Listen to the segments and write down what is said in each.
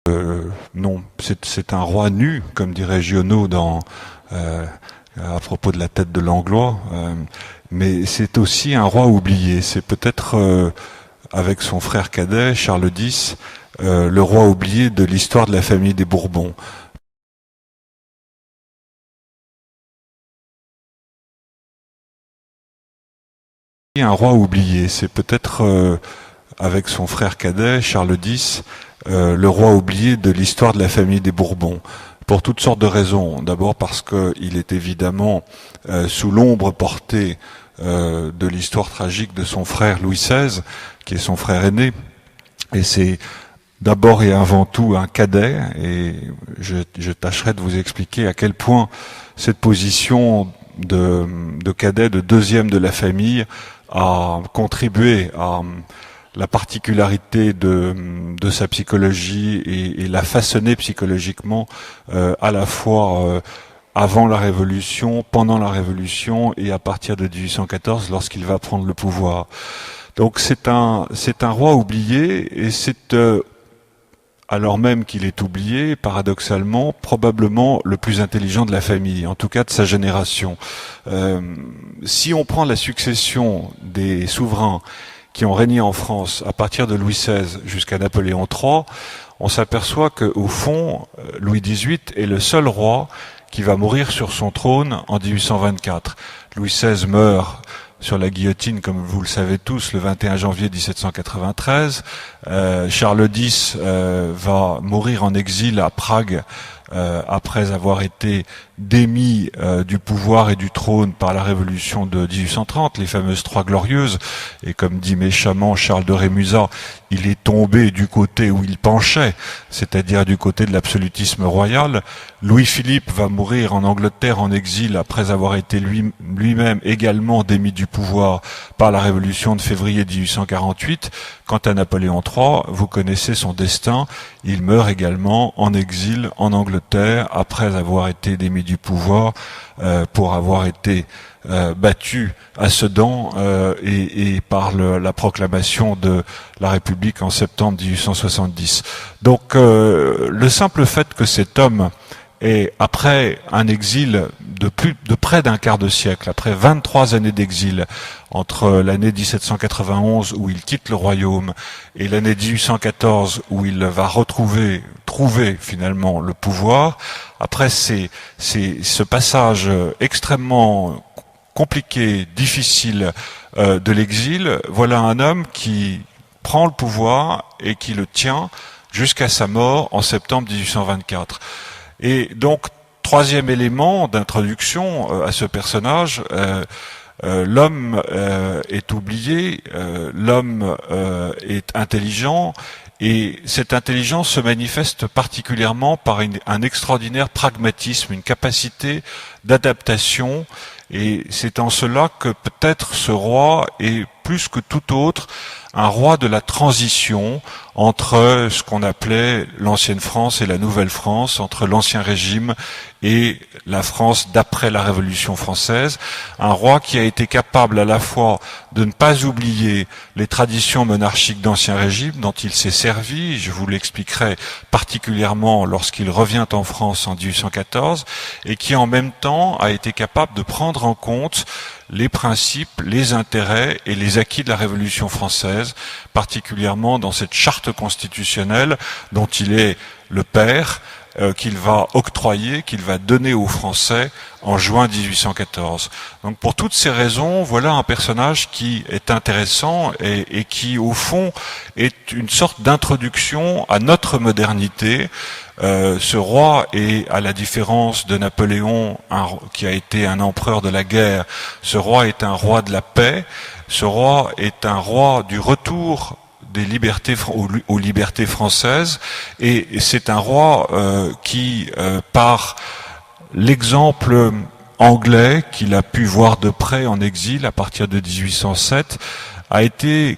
Non, c'est un roi nu, comme dirait Giono à propos de la tête de Langlois, mais c'est aussi un roi oublié. C'est peut-être, avec son frère cadet, Charles X, le roi oublié de l'histoire de la famille des Bourbons. Un roi oublié, c'est peut-être, avec son frère cadet, Charles X, le roi oublié de l'histoire de la famille des Bourbons, pour toutes sortes de raisons. D'abord parce qu'il est évidemment sous l'ombre portée de l'histoire tragique de son frère Louis XVI, qui est son frère aîné, et c'est d'abord et avant tout un cadet, et je tâcherai de vous expliquer à quel point cette position de cadet, de deuxième de la famille, a contribué à la particularité de sa psychologie et l'a façonné psychologiquement à la fois avant la Révolution, pendant la Révolution et à partir de 1814 lorsqu'il va prendre le pouvoir. Donc c'est un roi oublié et c'est alors même qu'il est oublié, paradoxalement, probablement le plus intelligent de la famille, en tout cas de sa génération. Si on prend la succession des souverains qui ont régné en France à partir de Louis XVI jusqu'à Napoléon III, on s'aperçoit qu'au fond, Louis XVIII est le seul roi qui va mourir sur son trône en 1824. Louis XVI meurt sur la guillotine, comme vous le savez tous, le 21 janvier 1793. Charles X va mourir en exil à Prague après avoir été démis du pouvoir et du trône par la Révolution de 1830, les fameuses Trois Glorieuses. Et comme dit méchamment Charles de Rémusat, il est tombé du côté où il penchait, c'est-à-dire du côté de l'absolutisme royal. Louis-Philippe va mourir en Angleterre en exil après avoir été lui-même également démis du pouvoir par la Révolution de février 1848. Quant à Napoléon III, vous connaissez son destin. Il meurt également en exil en Angleterre après avoir été démis du pouvoir pour avoir été battu à Sedan et par la proclamation de la République en septembre 1870. Donc le simple fait que cet homme ait, après un exil de près d'un quart de siècle, après 23 années d'exil, entre l'année 1791 où il quitte le royaume et l'année 1814 où il va trouver finalement le pouvoir, après ce passage extrêmement compliqué, difficile de l'exil, voilà un homme qui prend le pouvoir et qui le tient jusqu'à sa mort en septembre 1824. Et donc, troisième élément d'introduction à ce personnage, l'homme est oublié, l'homme est intelligent, et cette intelligence se manifeste particulièrement par un extraordinaire pragmatisme, une capacité d'adaptation, et c'est en cela que peut-être ce roi est plus que tout autre un roi de la transition entre ce qu'on appelait l'ancienne France et la nouvelle France, entre l'ancien régime et la France d'après la Révolution française. Un roi qui a été capable à la fois de ne pas oublier les traditions monarchiques d'ancien régime dont il s'est servi, je vous l'expliquerai particulièrement lorsqu'il revient en France en 1814, et qui en même temps a été capable de prendre en compte les principes, les intérêts et les acquis de la Révolution française, particulièrement dans cette charte constitutionnelle dont il est le père, qu'il va octroyer, qu'il va donner aux Français en juin 1814. Donc pour toutes ces raisons, voilà un personnage qui est intéressant et qui, au fond, est une sorte d'introduction à notre modernité. Ce roi est, à la différence de Napoléon, qui a été un empereur de la guerre, ce roi est un roi de la paix, ce roi est un roi du retour des libertés aux libertés françaises, et c'est un roi qui, par l'exemple anglais qu'il a pu voir de près en exil à partir de 1807, a été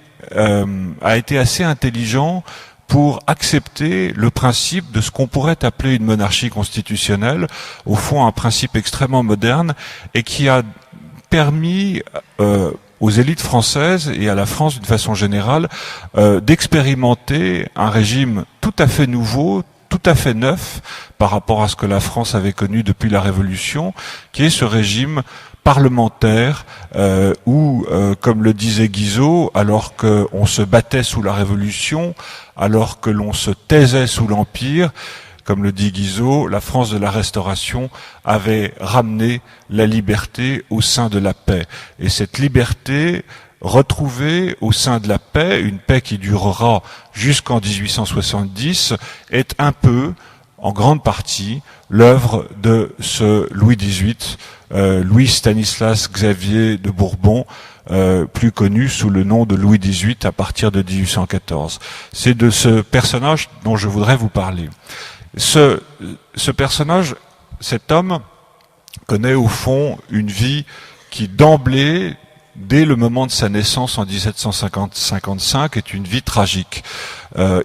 assez intelligent pour accepter le principe de ce qu'on pourrait appeler une monarchie constitutionnelle, au fond un principe extrêmement moderne, et qui a permis aux élites françaises et à la France d'une façon générale d'expérimenter un régime tout à fait nouveau, tout à fait neuf par rapport à ce que la France avait connu depuis la Révolution, qui est ce régime parlementaire où, comme le disait Guizot, alors qu'on se battait sous la Révolution, alors que l'on se taisait sous l'Empire, comme le dit Guizot, la France de la Restauration avait ramené la liberté au sein de la paix. Et cette liberté retrouvée au sein de la paix, une paix qui durera jusqu'en 1870, est un peu, en grande partie, l'œuvre de ce Louis XVIII, Louis Stanislas Xavier de Bourbon, plus connu sous le nom de Louis XVIII à partir de 1814. C'est de ce personnage dont je voudrais vous parler. Ce personnage, cet homme, connaît au fond une vie qui d'emblée, dès le moment de sa naissance en 1755, est une vie tragique.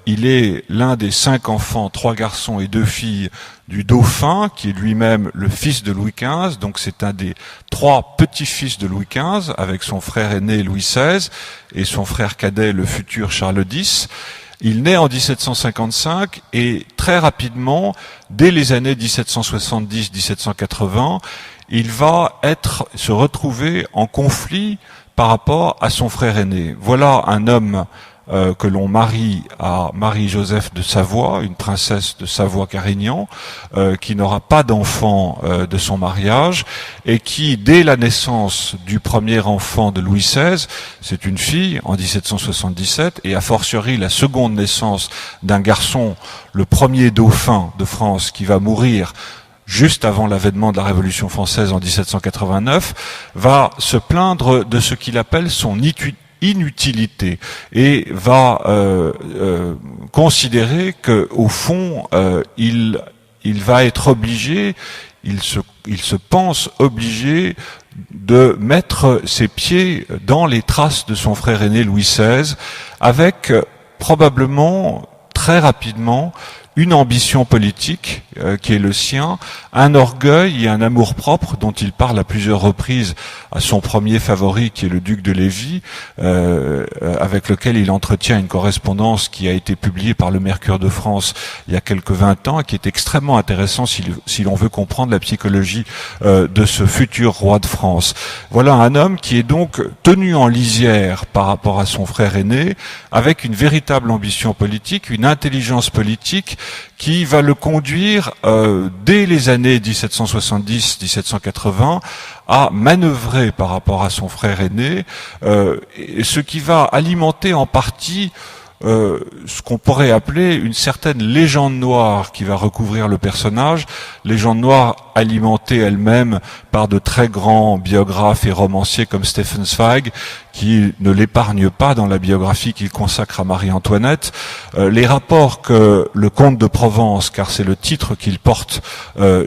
Il est l'un des 5 enfants, 3 garçons et 2 filles, du dauphin, qui est lui-même le fils de Louis XV, donc c'est un des 3 petits-fils de Louis XV, avec son frère aîné Louis XVI et son frère cadet, le futur Charles X. Il naît en 1755 et très rapidement, dès les années 1770-1780, il va se retrouver en conflit par rapport à son frère aîné. Voilà un homme que l'on marie à Marie-Joseph de Savoie, une princesse de Savoie-Carignan, qui n'aura pas d'enfant de son mariage, et qui, dès la naissance du premier enfant de Louis XVI, c'est une fille en 1777, et a fortiori la seconde naissance d'un garçon, le premier dauphin de France, qui va mourir juste avant l'avènement de la Révolution française en 1789, va se plaindre de ce qu'il appelle son inutilité et va considérer que au fond il va être obligé, il se pense obligé de mettre ses pieds dans les traces de son frère aîné Louis XVI, avec probablement très rapidement une ambition politique qui est le sien, un orgueil et un amour-propre dont il parle à plusieurs reprises à son premier favori qui est le duc de Lévis, avec lequel il entretient une correspondance qui a été publiée par le Mercure de France il y a quelques 20 ans et qui est extrêmement intéressant si l'on veut comprendre la psychologie de ce futur roi de France. Voilà un homme qui est donc tenu en lisière par rapport à son frère aîné, avec une véritable ambition politique, une intelligence politique qui va le conduire dès les années 1770-1780 à manœuvrer par rapport à son frère aîné, ce qui va alimenter en partie ce qu'on pourrait appeler une certaine légende noire qui va recouvrir le personnage, légende noire alimentée elle-même par de très grands biographes et romanciers comme Stefan Zweig, qui ne l'épargne pas dans la biographie qu'il consacre à Marie-Antoinette. Les rapports que le comte de Provence, car c'est le titre qu'il porte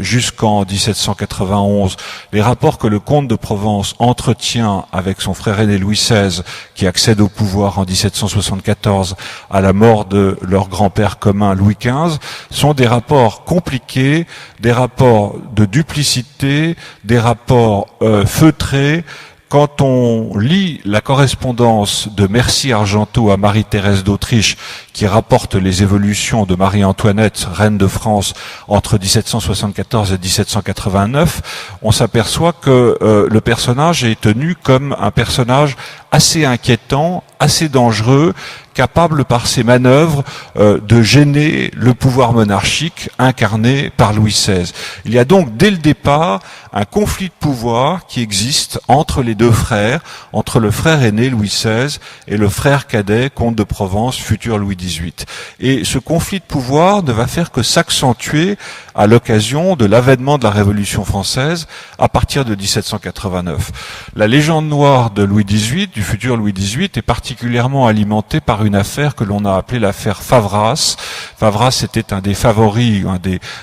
jusqu'en 1791, les rapports que le comte de Provence entretient avec son frère aîné Louis XVI, qui accède au pouvoir en 1774 à la mort de leur grand-père commun Louis XV, sont des rapports compliqués, des rapports de duplicité, des rapports feutrés. Quand on lit la correspondance de Mercy-Argenteau à Marie-Thérèse d'Autriche, qui rapporte les évolutions de Marie-Antoinette, reine de France, entre 1774 et 1789, on s'aperçoit que le personnage est tenu comme un personnage assez inquiétant, assez dangereux, capable par ses manœuvres de gêner le pouvoir monarchique incarné par Louis XVI. Il y a donc dès le départ un conflit de pouvoir qui existe entre les deux frères, entre le frère aîné Louis XVI et le frère cadet comte de Provence, futur Louis XVIII. Et ce conflit de pouvoir ne va faire que s'accentuer à l'occasion de l'avènement de la Révolution française à partir de 1789. La légende noire de Louis XVIII, du futur Louis XVIII, est particulièrement alimentée par une affaire que l'on a appelée l'affaire Favras. Favras était un des favoris,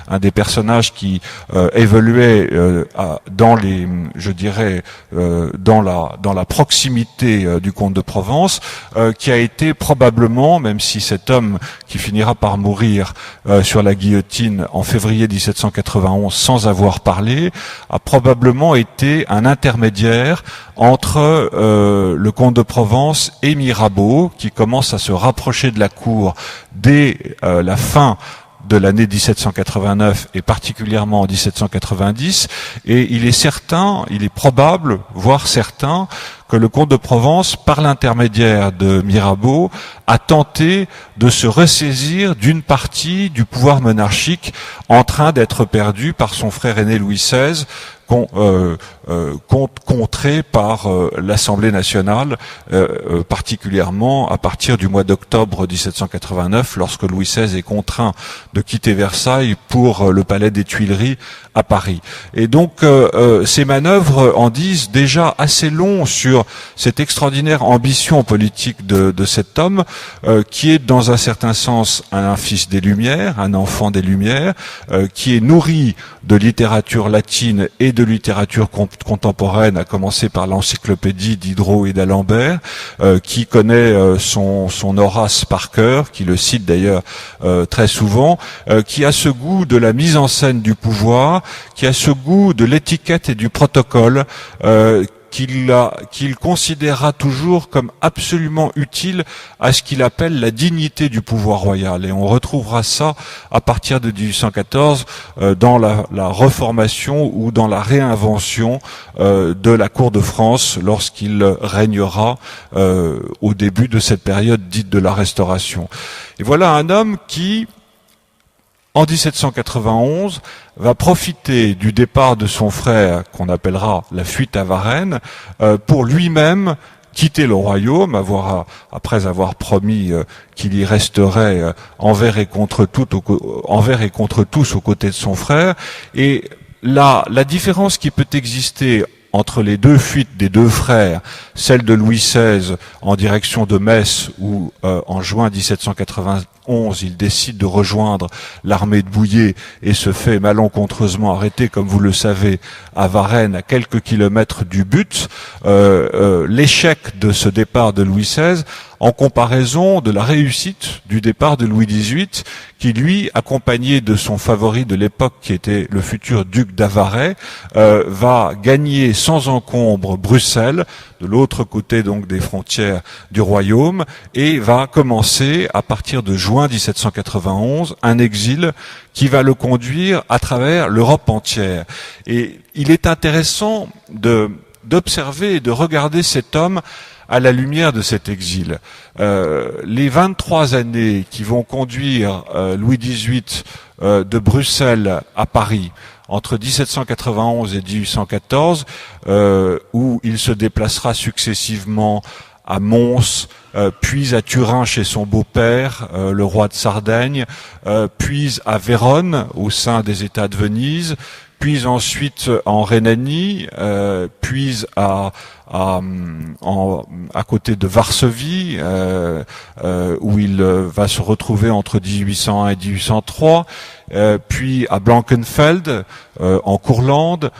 un des personnages qui évoluait dans les, je dirais, dans la proximité du comte de Provence, qui a été probablement, même si cet homme qui finira par mourir sur la guillotine en février 1791 sans avoir parlé, a probablement été un intermédiaire entre le comte de Provence et Mirabeau, qui commence à se rapprocher de la cour dès la fin de l'année 1789 et particulièrement en 1790, et il est probable, voire certain, que le comte de Provence, par l'intermédiaire de Mirabeau, a tenté de se ressaisir d'une partie du pouvoir monarchique en train d'être perdu par son frère aîné Louis XVI, contré par l'Assemblée nationale, particulièrement à partir du mois d'octobre 1789, lorsque Louis XVI est contraint de quitter Versailles pour le palais des Tuileries à Paris. Et donc ces manœuvres en disent déjà assez long sur cette extraordinaire ambition politique de cet homme, qui est dans un certain sens un fils des Lumières, un enfant des Lumières, qui est nourri de littérature latine et de littérature contemporaine, à commencer par l'encyclopédie Diderot et d'Alembert, qui connaît son Horace par cœur, qui le cite d'ailleurs très souvent, qui a ce goût de la mise en scène du pouvoir, qui a ce goût de l'étiquette et du protocole, qu'il considérera toujours comme absolument utile à ce qu'il appelle la dignité du pouvoir royal. Et on retrouvera ça à partir de 1814 dans la reformation ou dans la réinvention de la cour de France lorsqu'il régnera au début de cette période dite de la Restauration. Et voilà un homme qui, en 1791, va profiter du départ de son frère, qu'on appellera la fuite à Varennes, pour lui-même quitter le royaume, après avoir promis qu'il y resterait envers et contre tous aux côtés de son frère. Et la différence qui peut exister entre les deux fuites des deux frères, celle de Louis XVI en direction de Metz, où en juin 1791 il décide de rejoindre l'armée de Bouillé et se fait malencontreusement arrêter, comme vous le savez, à Varennes, à quelques kilomètres du but, l'échec de ce départ de Louis XVI en comparaison de la réussite du départ de Louis XVIII, qui lui, accompagné de son favori de l'époque, qui était le futur duc d'Avaray, va gagner sans encombre Bruxelles, de l'autre côté donc des frontières du royaume, et va commencer, à partir de juin 1791, un exil qui va le conduire à travers l'Europe entière. Et il est intéressant d'observer et de regarder cet homme à la lumière de cet exil. Les 23 années qui vont conduire Louis XVIII de Bruxelles à Paris, entre 1791 et 1814, où il se déplacera successivement à Mons, puis à Turin chez son beau-père, le roi de Sardaigne, puis à Vérone, au sein des États de Venise, puis ensuite en Rhénanie, puis à côté de Varsovie, où il va se retrouver entre 1801 et 1803, puis à Blankenfeld, en Courlande,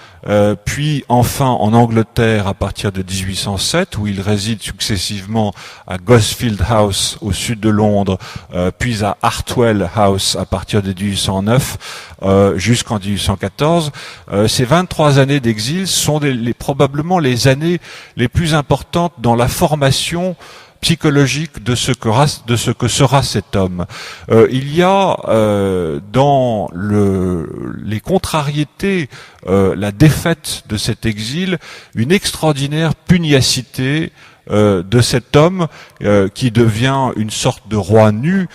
puis enfin en Angleterre à partir de 1807, où il réside successivement à Gosfield House au sud de Londres, puis à Hartwell House à partir de 1809 jusqu'en 1814. Ces 23 années d'exil sont probablement les années les plus importantes dans la formation psychologique de ce que sera cet homme. Il y a dans les contrariétés, la défaite de cet exil, une extraordinaire pugnacité de cet homme qui devient une sorte de roi nu,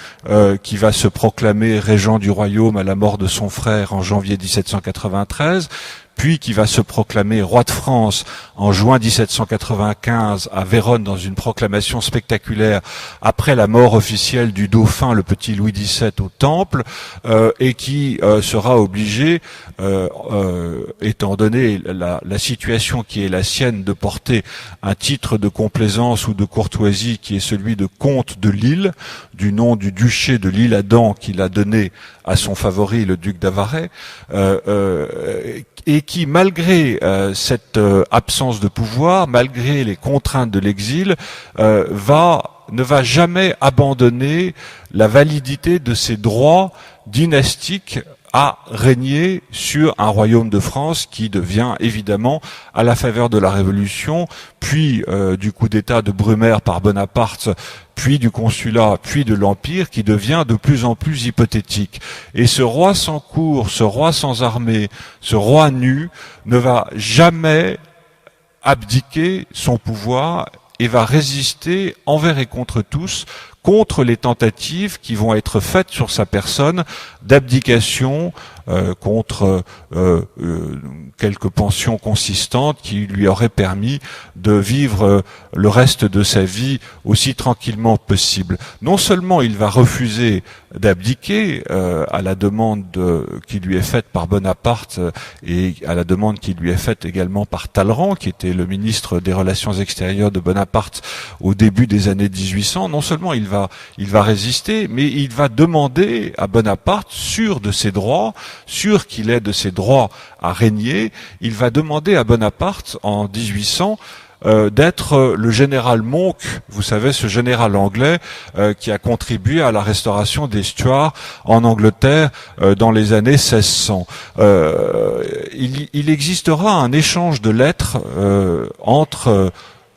qui va se proclamer régent du royaume à la mort de son frère en janvier 1793, puis qui va se proclamer roi de France en juin 1795 à Vérone dans une proclamation spectaculaire après la mort officielle du dauphin, le petit Louis XVII, au Temple, et qui sera obligé, étant donné la situation qui est la sienne, de porter un titre de complaisance ou de courtoisie qui est celui de comte de Lille, du nom du duché de l'Isle-Adam qu'il a donné à son favori, le duc d'Avaray, et qui, malgré cette absence de pouvoir, malgré les contraintes de l'exil, ne va jamais abandonner la validité de ses droits dynastiques à régner sur un royaume de France qui devient évidemment, à la faveur de la Révolution, puis du coup d'État de Brumaire par Bonaparte, puis du consulat, puis de l'Empire, qui devient de plus en plus hypothétique. Et ce roi sans cour, ce roi sans armée, ce roi nu, ne va jamais abdiquer son pouvoir et va résister envers et contre tous, contre les tentatives qui vont être faites sur sa personne d'abdication, contre quelques pensions consistantes qui lui auraient permis de vivre le reste de sa vie aussi tranquillement possible. Non seulement il va refuser d'abdiquer à la demande qui lui est faite par Bonaparte et à la demande qui lui est faite également par Talleyrand, qui était le ministre des Relations extérieures de Bonaparte au début des années 1800, non seulement il va résister, mais il va demander à Bonaparte, sûr de ses droits, sûr qu'il est de ses droits à régner, il va demander à Bonaparte en 1800 d'être le général Monk, vous savez, ce général anglais qui a contribué à la restauration des Stuarts en Angleterre dans les années 1600. Il existera un échange de lettres entre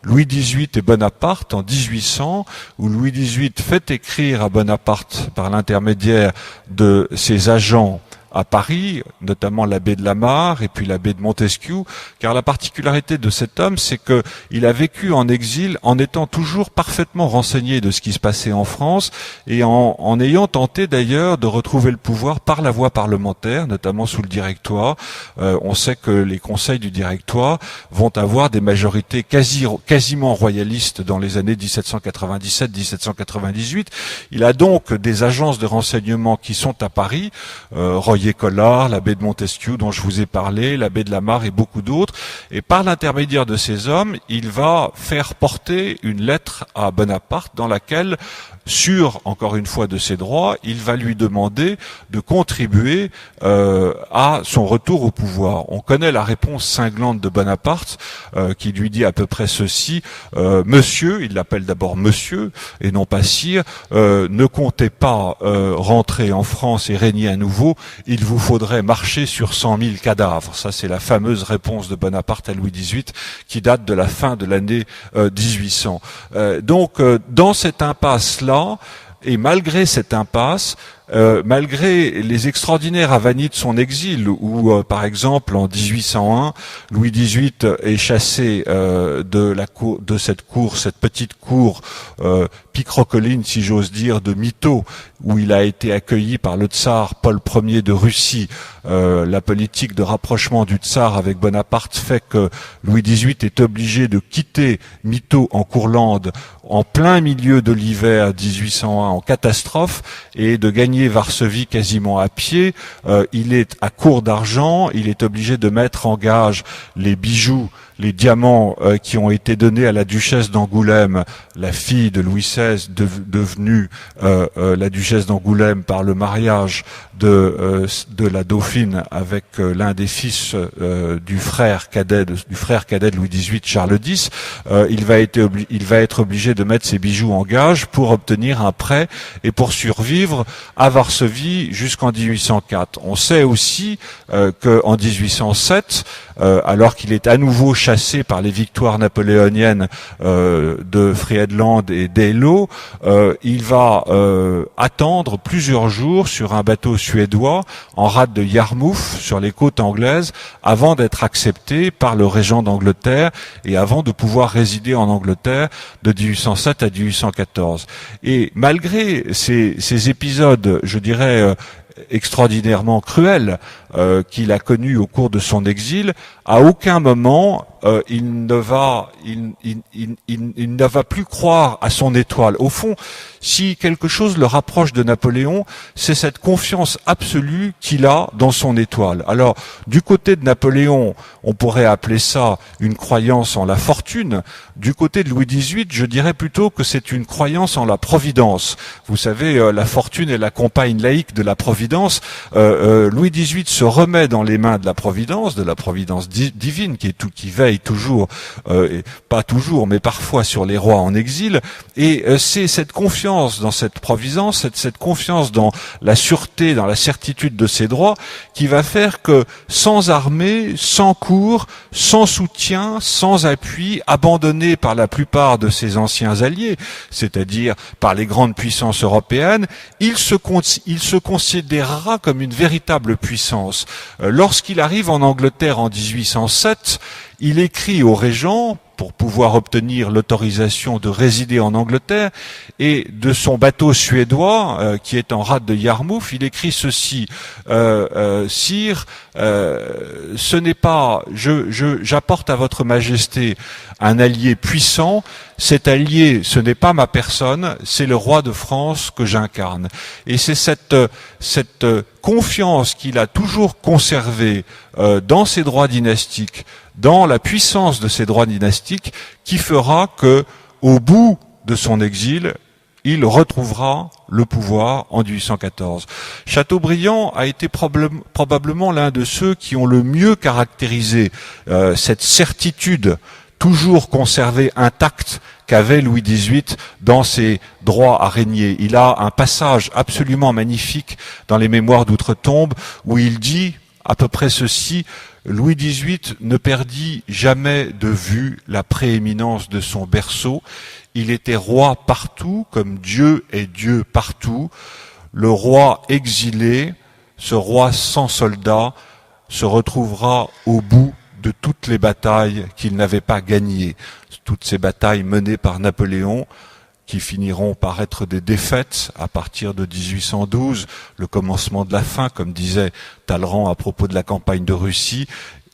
Louis XVIII et Bonaparte en 1800, où Louis XVIII fait écrire à Bonaparte par l'intermédiaire de ses agents à Paris, notamment l'abbé de Lamare et puis l'abbé de Montesquieu, car la particularité de cet homme, c'est que il a vécu en exil en étant toujours parfaitement renseigné de ce qui se passait en France et en ayant tenté d'ailleurs de retrouver le pouvoir par la voie parlementaire, notamment sous le Directoire. On sait que les conseils du Directoire vont avoir des majorités quasiment royalistes dans les années 1797-1798. Il a donc des agences de renseignement qui sont à Paris, Royer-Collard, l'abbé de Montesquieu dont je vous ai parlé, l'abbé de Lamare et beaucoup d'autres. Et par l'intermédiaire de ces hommes, il va faire porter une lettre à Bonaparte dans laquelle, sûr encore une fois de ses droits, il va lui demander de contribuer à son retour au pouvoir. On connaît la réponse cinglante de Bonaparte qui lui dit à peu près ceci: Monsieur, il l'appelle d'abord Monsieur et non pas Sire, ne comptez pas rentrer en France et régner à nouveau, il vous faudrait marcher sur 100 000 cadavres. Ça, c'est la fameuse réponse de Bonaparte à Louis XVIII qui date de la fin de l'année 1800. Donc, dans cette impasse-là, et malgré cette impasse, malgré les extraordinaires avanies de son exil, où par exemple en 1801, Louis XVIII est chassé de cette cour, cette petite cour picrocolline, si j'ose dire, de Mito, où il a été accueilli par le tsar Paul Ier de Russie. La politique de rapprochement du tsar avec Bonaparte fait que Louis XVIII est obligé de quitter Mito en Courlande en plein milieu de l'hiver 1801 en catastrophe et de gagner Varsovie quasiment à pied. Il est à court d'argent, il est obligé de mettre en gage les bijoux, les diamants qui ont été donnés à la duchesse d'Angoulême, la fille de Louis XVI, devenue la duchesse d'Angoulême par le mariage de la dauphine avec l'un des fils du frère cadet de Louis XVIII, Charles X. Il va être obligé de mettre ses bijoux en gage pour obtenir un prêt et pour survivre à Varsovie jusqu'en 1804. On sait aussi qu'en 1807, alors qu'il est à nouveau chassé par les victoires napoléoniennes de Friedland et d'Eylau, il va attendre plusieurs jours sur un bateau suédois en rade de Yarmouth sur les côtes anglaises avant d'être accepté par le régent d'Angleterre et avant de pouvoir résider en Angleterre de 1807 à 1814. Et malgré ces épisodes, je dirais, extraordinairement cruels qu'il a connus au cours de son exil, à aucun moment il ne va plus croire à son étoile. Au fond, si quelque chose le rapproche de Napoléon, c'est cette confiance absolue qu'il a dans son étoile. Alors, du côté de Napoléon, on pourrait appeler ça une croyance en la fortune. Du côté de Louis XVIII, je dirais plutôt que c'est une croyance en la providence. Vous savez, la fortune est la compagne laïque de la providence. Providence, Louis XVIII se remet dans les mains de la Providence divine, qui veille toujours, et pas toujours, mais parfois sur les rois en exil. Et c'est cette confiance dans cette Providence, cette confiance dans la sûreté, dans la certitude de ses droits, qui va faire que sans armée, sans cour, sans soutien, sans appui, abandonné par la plupart de ses anciens alliés, c'est-à-dire par les grandes puissances européennes, il se considérera comme une véritable puissance. Lorsqu'il arrive en Angleterre en 1807, il écrit au régent pour pouvoir obtenir l'autorisation de résider en Angleterre, et de son bateau suédois qui est en rade de Yarmouth, il écrit ceci: Sire, ce n'est pas, j'apporte à votre Majesté un allié puissant. Cet allié, ce n'est pas ma personne, c'est le roi de France que j'incarne. Et c'est cette confiance qu'il a toujours conservée dans ses droits dynastiques, dans la puissance de ses droits dynastiques, qui fera que, au bout de son exil, il retrouvera le pouvoir en 1814. Chateaubriand a été probablement l'un de ceux qui ont le mieux caractérisé cette certitude toujours conservée intacte qu'avait Louis XVIII dans ses droits à régner. Il a un passage absolument magnifique dans les Mémoires d'Outre-Tombe où il dit à peu près ceci: Louis XVIII ne perdit jamais de vue la prééminence de son berceau. Il était roi partout, comme Dieu est Dieu partout. Le roi exilé, ce roi sans soldats, se retrouvera au bout de toutes les batailles qu'il n'avait pas gagnées. Toutes ces batailles menées par Napoléon, qui finiront par être des défaites à partir de 1812, le commencement de la fin, comme disait Talleyrand à propos de la campagne de Russie,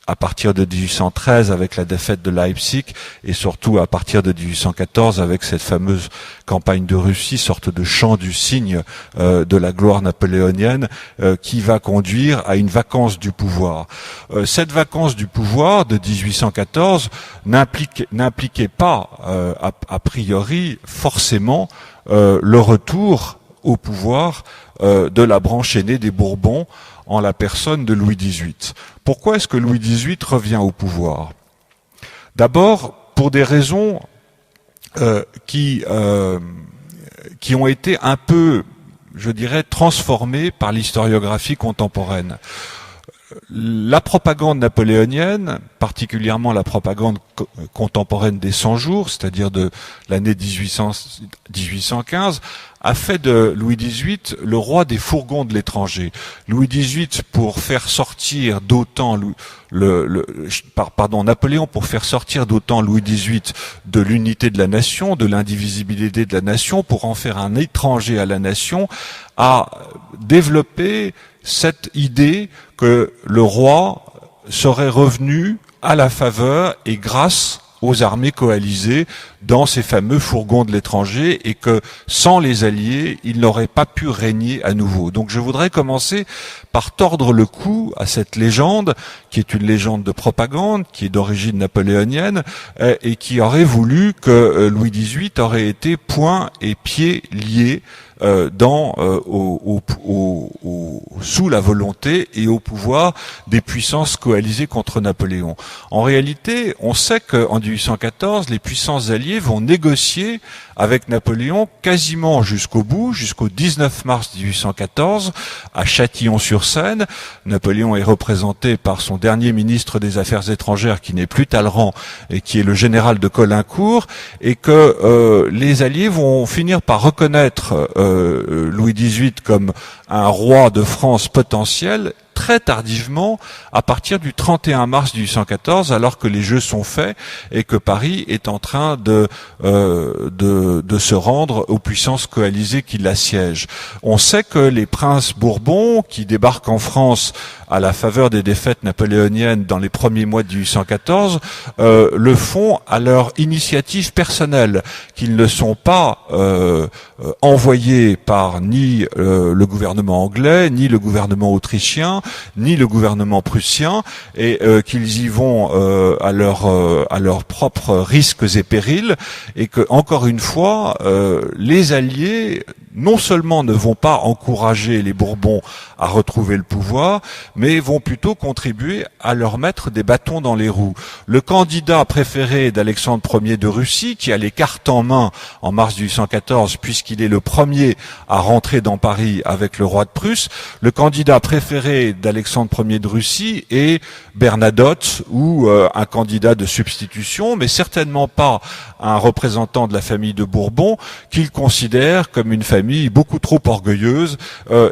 à partir de 1813 avec la défaite de Leipzig, et surtout à partir de 1814 avec cette fameuse campagne de Russie, sorte de chant du cygne de la gloire napoléonienne, qui va conduire à une vacance du pouvoir. Cette vacance du pouvoir de 1814 n'impliquait pas a priori forcément le retour au pouvoir de la branche aînée des Bourbons en la personne de Louis XVIII. Pourquoi est-ce que Louis XVIII revient au pouvoir? D'abord, pour des raisons qui ont été un peu, je dirais, transformées par l'historiographie contemporaine. La propagande napoléonienne, particulièrement la propagande contemporaine des 100 jours, c'est-à-dire de l'année 1815, a fait de Louis XVIII le roi des fourgons de l'étranger. Louis XVIII, pour faire sortir d'autant Napoléon, pour faire sortir d'autant Louis XVIII de l'unité de la nation, de l'indivisibilité de la nation, pour en faire un étranger à la nation, a développé cette idée que le roi serait revenu à la faveur et grâce aux armées coalisées dans ces fameux fourgons de l'étranger, et que sans les alliés, il n'aurait pas pu régner à nouveau. Donc je voudrais commencer par tordre le cou à cette légende, qui est une légende de propagande, qui est d'origine napoléonienne, et qui aurait voulu que Louis XVIII aurait été poings et pieds liés sous la volonté et au pouvoir des puissances coalisées contre Napoléon. En réalité, on sait qu'en 1814, les puissances alliées vont négocier avec Napoléon quasiment jusqu'au bout, jusqu'au 19 mars 1814, à Châtillon-sur-Seine. Napoléon est représenté par son dernier ministre des Affaires étrangères, qui n'est plus Talleyrand, et qui est le général de Caulaincourt, et que les Alliés vont finir par reconnaître Louis XVIII comme un roi de France potentiel très tardivement, à partir du 31 mars 1814, alors que les jeux sont faits et que Paris est en train de se rendre aux puissances coalisées qui l'assiègent. On sait que les princes Bourbons, qui débarquent en France à la faveur des défaites napoléoniennes dans les premiers mois de 1814, le font à leur initiative personnelle, qu'ils ne sont pas envoyés par ni le gouvernement anglais, ni le gouvernement autrichien, ni le gouvernement prussien, et qu'ils y vont à leurs propres risques et périls, et que, encore une fois, les Alliés non seulement ne vont pas encourager les Bourbons à retrouver le pouvoir, mais vont plutôt contribuer à leur mettre des bâtons dans les roues. Le candidat préféré d'Alexandre Ier de Russie, qui a les cartes en main en mars 1814, puisqu'il est le premier à rentrer dans Paris avec le roi de Prusse, le candidat préféré d'Alexandre Ier de Russie est Bernadotte, ou un candidat de substitution, mais certainement pas un représentant de la famille de Bourbon, qu'il considère comme une famille beaucoup trop orgueilleuse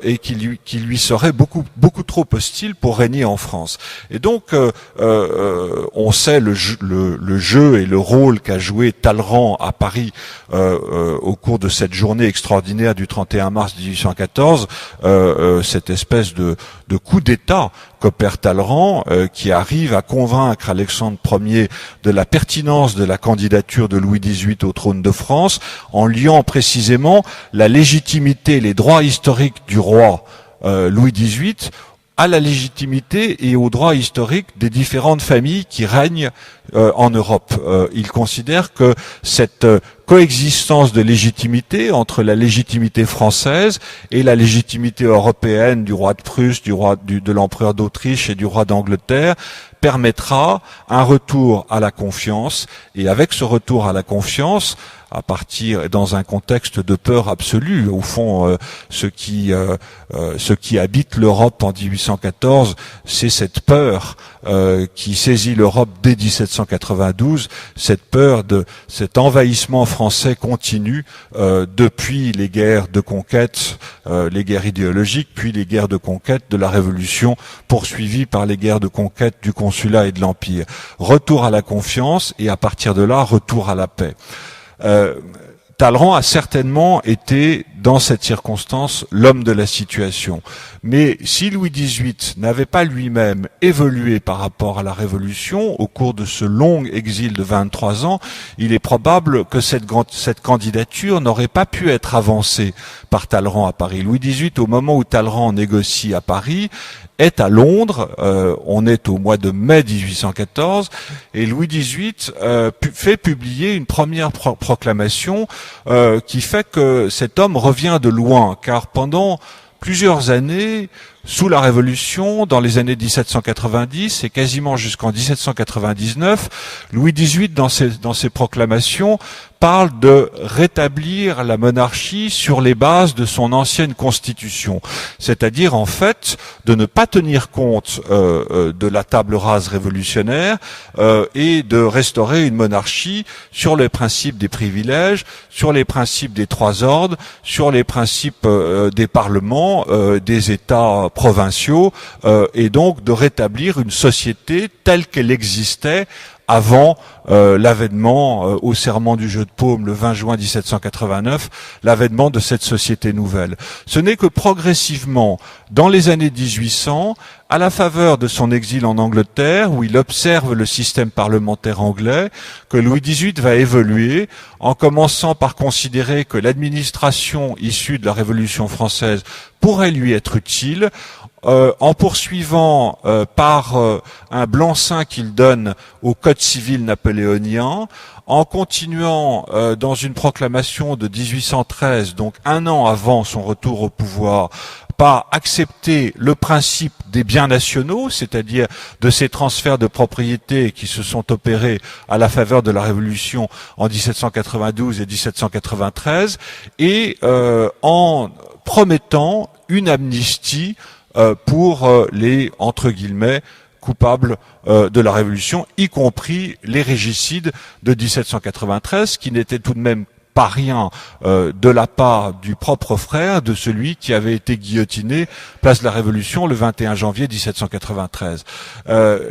et qui lui serait beaucoup trop hostile pour régner en France. Et donc, on sait le jeu et le rôle qu'a joué Talleyrand à Paris au cours de cette journée extraordinaire du 31 mars 1814, cette espèce de coup d'État qu'opère Talleyrand, qui arrive à convaincre Alexandre Ier de la pertinence de la candidature de Louis XVIII au trône de France, en liant précisément la légitimité, les droits historiques du roi Louis XVIII à la légitimité et aux droits historiques des différentes familles qui règnent en Europe. Il considère que cette coexistence de légitimité entre la légitimité française et la légitimité européenne du roi de Prusse, de l'empereur d'Autriche et du roi d'Angleterre permettra un retour à la confiance. Et avec ce retour à la confiance, à partir dans un contexte de peur absolue, au fond, ce qui habite l'Europe en 1814, c'est cette peur qui saisit l'Europe dès 1792, cette peur de cet envahissement français continu depuis les guerres de conquête, les guerres idéologiques, puis les guerres de conquête de la Révolution, poursuivies par les guerres de conquête du consulat et de l'Empire. Retour à la confiance et à partir de là, retour à la paix. Talleyrand a certainement été, dans cette circonstance, l'homme de la situation. Mais si Louis XVIII n'avait pas lui-même évolué par rapport à la Révolution, au cours de ce long exil de 23 ans, il est probable que cette candidature n'aurait pas pu être avancée par Talleyrand à Paris. Louis XVIII, au moment où Talleyrand négocie à Paris, est à Londres, on est au mois de mai 1814, et Louis XVIII fait publier une première proclamation qui fait que cet homme revient de loin, car pendant plusieurs années, sous la Révolution, dans les années 1790 et quasiment jusqu'en 1799, Louis XVIII, dans ses proclamations, parle de rétablir la monarchie sur les bases de son ancienne constitution, c'est-à-dire en fait de ne pas tenir compte de la table rase révolutionnaire et de restaurer une monarchie sur les principes des privilèges, sur les principes des trois ordres, sur les principes des parlements, des États provinciaux, et donc de rétablir une société telle qu'elle existait avant l'avènement au serment du jeu de paume le 20 juin 1789, l'avènement de cette société nouvelle. Ce n'est que progressivement, dans les années 1800, à la faveur de son exil en Angleterre, où il observe le système parlementaire anglais, que Louis XVIII va évoluer, en commençant par considérer que l'administration issue de la Révolution française pourrait lui être utile, en poursuivant par un blanc-seing qu'il donne au Code civil napoléonien, en continuant dans une proclamation de 1813, donc un an avant son retour au pouvoir, par accepter le principe des biens nationaux, c'est-à-dire de ces transferts de propriété qui se sont opérés à la faveur de la Révolution en 1792 et 1793, et en promettant une amnistie pour les, entre guillemets, coupables de la Révolution, y compris les régicides de 1793, qui n'étaient tout de même pas rien de la part du propre frère de celui qui avait été guillotiné place de la Révolution le 21 janvier 1793.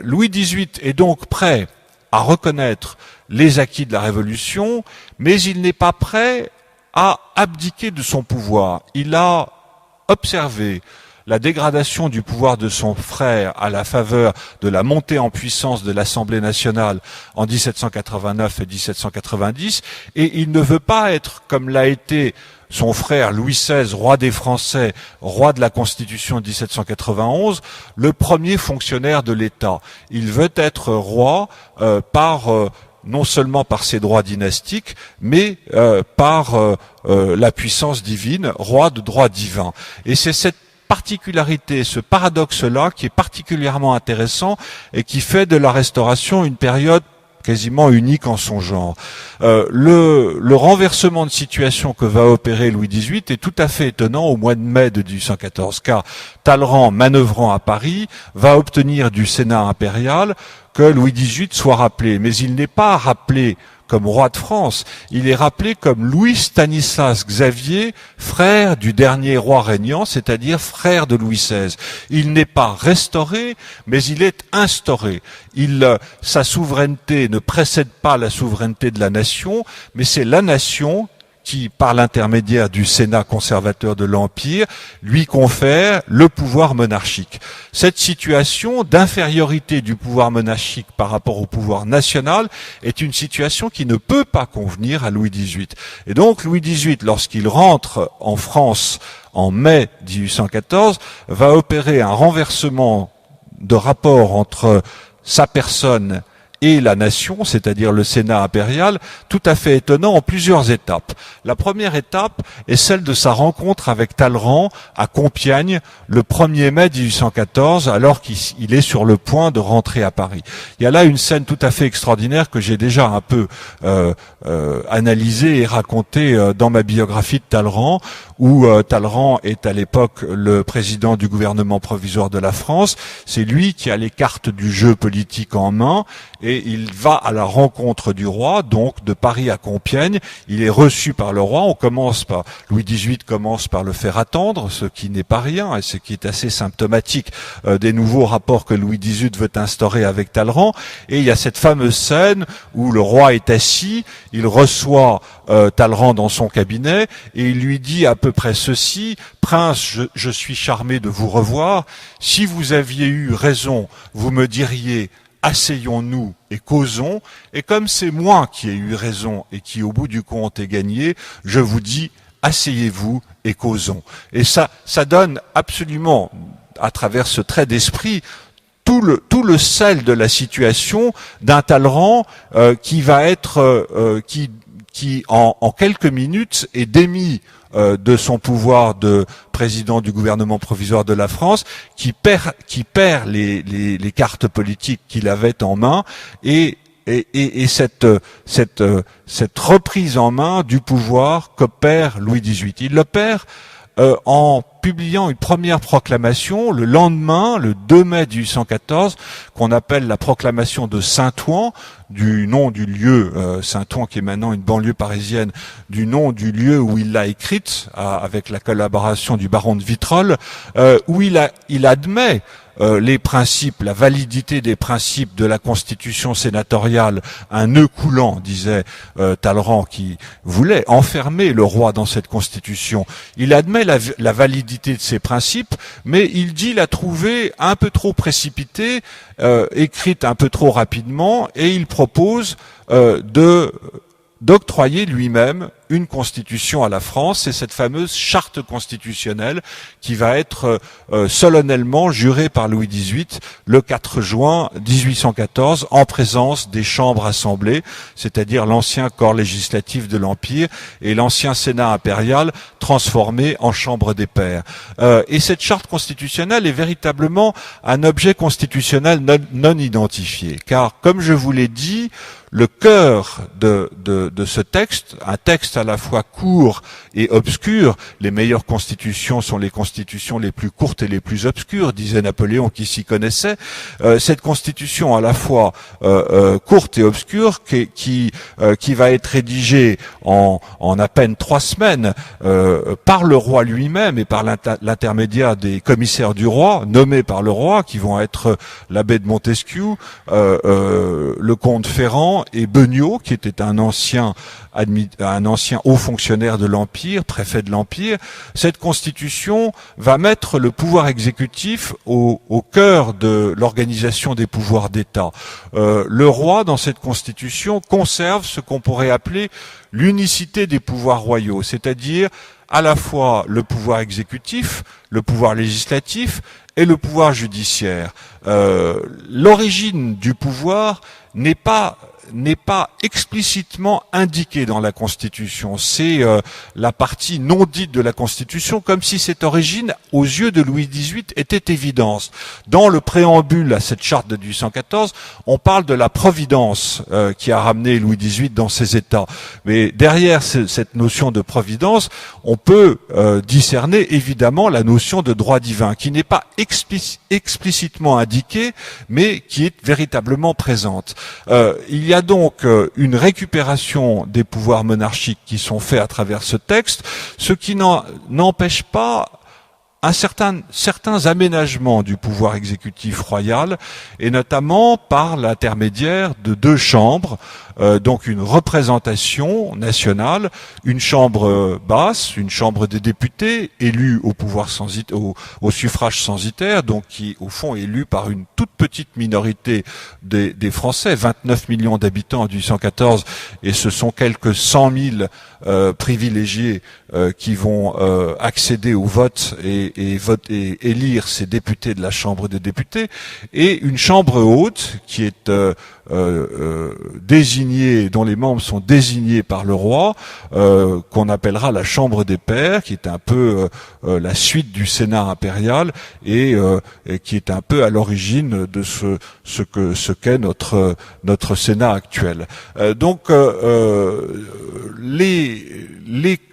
Louis XVIII est donc prêt à reconnaître les acquis de la Révolution, mais il n'est pas prêt à abdiquer de son pouvoir. Il a observé la dégradation du pouvoir de son frère à la faveur de la montée en puissance de l'Assemblée nationale en 1789 et 1790, et il ne veut pas être, comme l'a été son frère Louis XVI, roi des Français, roi de la Constitution de 1791, le premier fonctionnaire de l'État. Il veut être roi par non seulement par ses droits dynastiques, mais par la puissance divine, roi de droit divin. Et c'est cette particularité, ce paradoxe-là qui est particulièrement intéressant et qui fait de la Restauration une période quasiment unique en son genre. Le renversement de situation que va opérer Louis XVIII est tout à fait étonnant au mois de mai de 1814, car Talleyrand, manœuvrant à Paris, va obtenir du Sénat impérial que Louis XVIII soit rappelé. Mais il n'est pas rappelé comme roi de France, il est rappelé comme Louis Stanislas Xavier, frère du dernier roi régnant, c'est-à-dire frère de Louis XVI. Il n'est pas restauré, mais il est instauré. Sa souveraineté ne précède pas la souveraineté de la nation, mais c'est la nation qui, par l'intermédiaire du Sénat conservateur de l'Empire, lui confère le pouvoir monarchique. Cette situation d'infériorité du pouvoir monarchique par rapport au pouvoir national est une situation qui ne peut pas convenir à Louis XVIII. Et donc Louis XVIII, lorsqu'il rentre en France en mai 1814, va opérer un renversement de rapport entre sa personne et la nation, c'est-à-dire le Sénat impérial, tout à fait étonnant en plusieurs étapes. La première étape est celle de sa rencontre avec Talleyrand à Compiègne le 1er mai 1814, alors qu'il est sur le point de rentrer à Paris. Il y a là une scène tout à fait extraordinaire que j'ai déjà un peu analysée et racontée dans ma biographie de Talleyrand, où Talleyrand est à l'époque le président du gouvernement provisoire de la France. C'est lui qui a les cartes du jeu politique en main, et il va à la rencontre du roi, donc de Paris à Compiègne. Il est reçu par le roi. Louis XVIII commence par le faire attendre, ce qui n'est pas rien, et ce qui est assez symptomatique des nouveaux rapports que Louis XVIII veut instaurer avec Talleyrand. Et il y a cette fameuse scène où le roi est assis, il reçoit Talleyrand dans son cabinet, et il lui dit à peu près ceci: Prince, je suis charmé de vous revoir. Si vous aviez eu raison, vous me diriez: asseyons-nous et causons, et comme c'est moi qui ai eu raison et qui au bout du compte ai gagné, je vous dis: asseyez-vous et causons. Et ça donne absolument, à travers ce trait d'esprit, tout le sel de la situation d'un Talleyrand qui va être, qui en quelques minutes est démis de son pouvoir de président du gouvernement provisoire de la France, qui perd les cartes politiques qu'il avait en main, et cette reprise en main du pouvoir qu'opère Louis XVIII. Il l'opère en publiant une première proclamation le lendemain, le 2 mai 1814, qu'on appelle la proclamation de Saint-Ouen, du nom du lieu, Saint-Ouen qui est maintenant une banlieue parisienne, du nom du lieu où il l'a écrite, avec la collaboration du baron de Vitrolles, où il admet les principes, la validité des principes de la constitution sénatoriale, un nœud coulant, disait Talleyrand, qui voulait enfermer le roi dans cette constitution. Il admet la validité de ces principes, mais il dit la trouver un peu trop précipitée, écrite un peu trop rapidement, et il propose d'octroyer lui-même une constitution à la France. C'est cette fameuse charte constitutionnelle qui va être solennellement jurée par Louis XVIII le 4 juin 1814 en présence des chambres assemblées, c'est-à-dire l'ancien corps législatif de l'Empire et l'ancien Sénat impérial transformé en chambre des pairs. Et cette charte constitutionnelle est véritablement un objet constitutionnel non identifié, car comme je vous l'ai dit, le cœur de ce texte, un texte à la fois court et obscur, les meilleures constitutions sont les constitutions les plus courtes et les plus obscures, disait Napoléon qui s'y connaissait. Cette constitution à la fois courte et obscure, qui va être rédigée en à peine 3 semaines par le roi lui-même et par l'intermédiaire des commissaires du roi, nommés par le roi, qui vont être l'abbé de Montesquieu, le comte Ferrand et Beugnot, qui était un ancien haut fonctionnaire de l'Empire, préfet de l'Empire. Cette constitution va mettre le pouvoir exécutif au cœur de l'organisation des pouvoirs d'État. Le roi, dans cette constitution, conserve ce qu'on pourrait appeler l'unicité des pouvoirs royaux, c'est-à-dire à la fois le pouvoir exécutif, le pouvoir législatif et le pouvoir judiciaire. L'origine du pouvoir n'est pas n'est pas explicitement indiqué dans la Constitution. C'est la partie non dite de la Constitution, comme si cette origine, aux yeux de Louis XVIII, était évidente. Dans le préambule à cette charte de 1814, on parle de la providence qui a ramené Louis XVIII dans ses États. Mais derrière cette notion de providence, on peut discerner évidemment la notion de droit divin, qui n'est pas explicitement indiquée, mais qui est véritablement présente. Il y a donc une récupération des pouvoirs monarchiques qui sont faits à travers ce texte, ce qui n'empêche pas certains aménagements du pouvoir exécutif royal, et notamment par l'intermédiaire de deux chambres, donc une représentation nationale, une chambre basse, une chambre des députés, élue au pouvoir au suffrage censitaire, donc qui au fond est élue par une toute petite minorité des Français, 29 millions d'habitants en 1814, et ce sont quelques 100 000 privilégiés qui vont accéder au vote et élire ces députés de la Chambre des députés, et une chambre haute qui est désignée, dont les membres sont désignés par le roi, qu'on appellera la Chambre des Pairs, qui est un peu la suite du Sénat impérial et qui est un peu à l'origine de ce qu'est notre Sénat actuel. Donc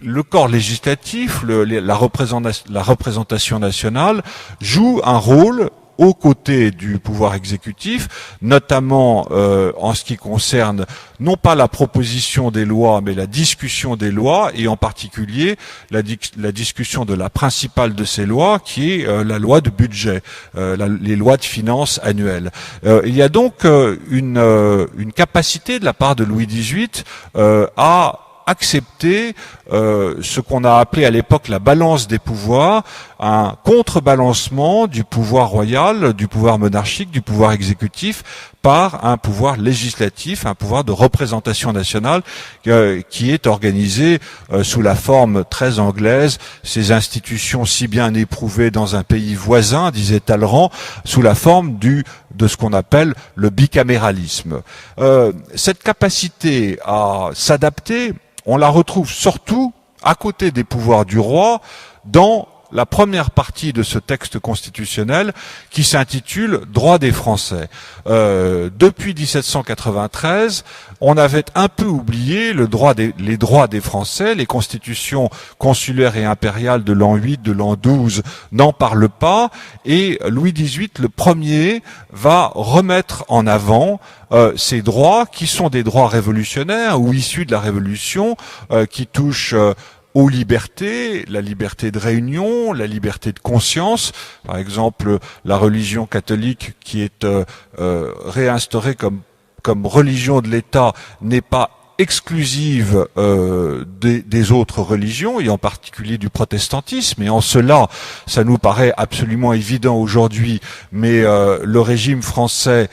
le corps législatif, la représentation nationale joue un rôle aux côtés du pouvoir exécutif, notamment en ce qui concerne non pas la proposition des lois, mais la discussion des lois, et en particulier la discussion de la principale de ces lois, qui est la loi de budget, les lois de finances annuelles. Il y a donc une capacité de la part de Louis XVIII à accepter ce qu'on a appelé à l'époque la balance des pouvoirs, un contrebalancement du pouvoir royal, du pouvoir monarchique, du pouvoir exécutif par un pouvoir législatif, un pouvoir de représentation nationale qui est organisé sous la forme très anglaise, ces institutions si bien éprouvées dans un pays voisin, disait Talleyrand, sous la forme de ce qu'on appelle le bicaméralisme. Cette capacité à s'adapter, on la retrouve surtout à côté des pouvoirs du roi dans la première partie de ce texte constitutionnel qui s'intitule « Droits des Français ». Depuis 1793, on avait un peu oublié les droits des Français. Les constitutions consulaires et impériales de l'an 8, de l'an 12 n'en parlent pas. Et Louis XVIII, le premier, va remettre en avant ces droits qui sont des droits révolutionnaires ou issus de la Révolution, qui touchent aux libertés, la liberté de réunion, la liberté de conscience. Par exemple, la religion catholique qui est réinstaurée comme religion de l'État n'est pas exclusive des autres religions, et en particulier du protestantisme. Et en cela, ça nous paraît absolument évident aujourd'hui, mais le régime français,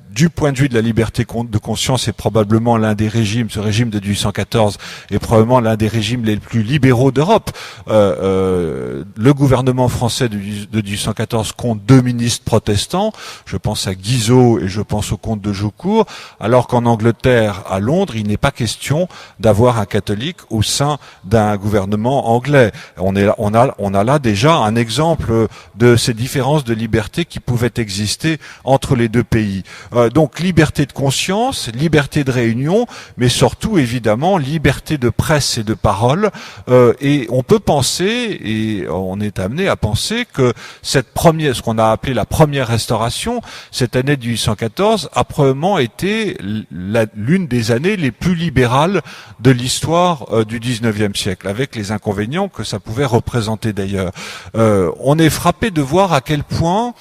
du point de vue de la liberté de conscience, est probablement l'un des régimes, ce régime de 1814 est probablement l'un des régimes les plus libéraux d'Europe. Le gouvernement français de 1814 compte 2 ministres protestants, je pense à Guizot et je pense au comte de Jaucourt, alors qu'en Angleterre, à Londres, il n'est pas question d'avoir un catholique au sein d'un gouvernement anglais. On a là déjà un exemple de ces différences de liberté qui pouvaient exister entre les deux pays. Donc liberté de conscience, liberté de réunion, mais surtout évidemment liberté de presse et de parole. Et on peut penser, et on est amené à penser que ce qu'on a appelé la première restauration, cette année de 1814, a probablement été l'une des années les plus libérales de l'histoire du 19e siècle, avec les inconvénients que ça pouvait représenter d'ailleurs. On est frappé de voir à quel point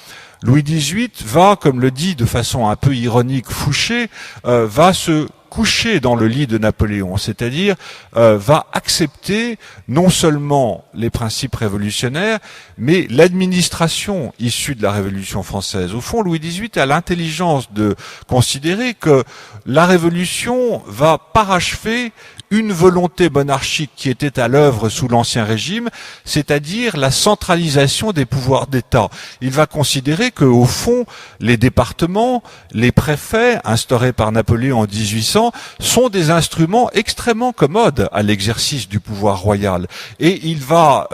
Louis XVIII va, comme le dit de façon un peu ironique Fouché, va se coucher dans le lit de Napoléon, c'est-à-dire va accepter non seulement les principes révolutionnaires, mais l'administration issue de la Révolution française. Au fond, Louis XVIII a l'intelligence de considérer que la Révolution va parachever une volonté monarchique qui était à l'œuvre sous l'Ancien Régime, c'est-à-dire la centralisation des pouvoirs d'État. Il va considérer que, au fond, les départements, les préfets, instaurés par Napoléon en 1800, sont des instruments extrêmement commodes à l'exercice du pouvoir royal. Et il va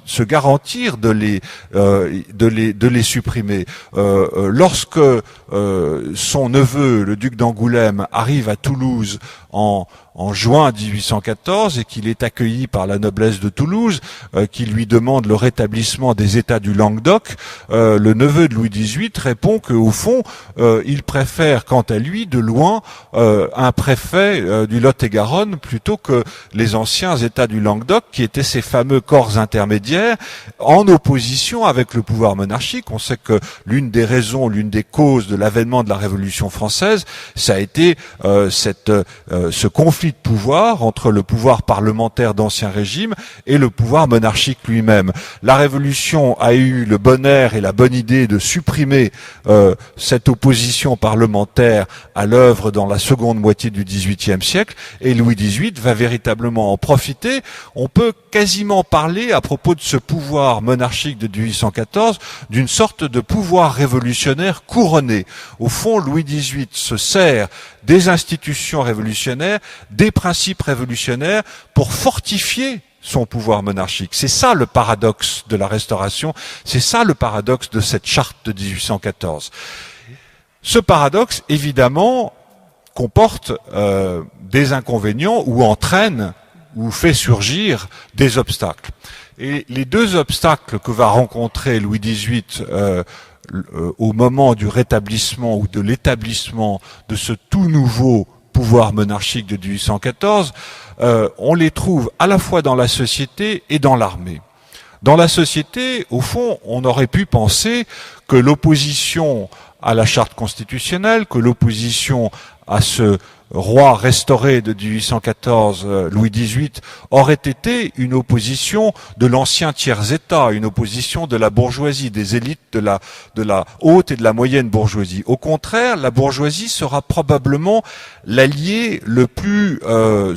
se garantir de les supprimer. Lorsque son neveu, le duc d'Angoulême, arrive à Toulouse en juin 1814 et qu'il est accueilli par la noblesse de Toulouse, qui lui demande le rétablissement des États du Languedoc, le neveu de Louis XVIII répond qu'au fond, il préfère, quant à lui, de loin, un préfet du Lot-et-Garonne plutôt que les anciens États du Languedoc, qui étaient ces fameux corps intermédiaires, en opposition avec le pouvoir monarchique. On sait que l'une des raisons, l'une des causes de l'avènement de la Révolution française, ça a été ce conflit de pouvoir entre le pouvoir parlementaire d'Ancien Régime et le pouvoir monarchique lui-même. La Révolution a eu le bon air et la bonne idée de supprimer cette opposition parlementaire à l'œuvre dans la seconde moitié du XVIIIe siècle, et Louis XVIII va véritablement en profiter. On peut quasiment parler, à propos de ce pouvoir monarchique de 1814, d'une sorte de pouvoir révolutionnaire couronné. Au fond, Louis XVIII se sert des institutions révolutionnaires, des principes révolutionnaires pour fortifier son pouvoir monarchique. C'est ça le paradoxe de la Restauration, c'est ça le paradoxe de cette charte de 1814. Ce paradoxe, évidemment, comporte des inconvénients ou entraîne ou fait surgir des obstacles. Et les deux obstacles que va rencontrer Louis XVIII au moment du rétablissement ou de l'établissement de ce tout nouveau pouvoir monarchique de 1814, on les trouve à la fois dans la société et dans l'armée. Dans la société, au fond, on aurait pu penser que l'opposition à la charte constitutionnelle, que l'opposition à ce roi restauré de 1814, Louis XVIII, aurait été une opposition de l'ancien tiers-État, une opposition de la bourgeoisie, des élites de la haute et de la moyenne bourgeoisie. Au contraire, la bourgeoisie sera probablement l'allié le plus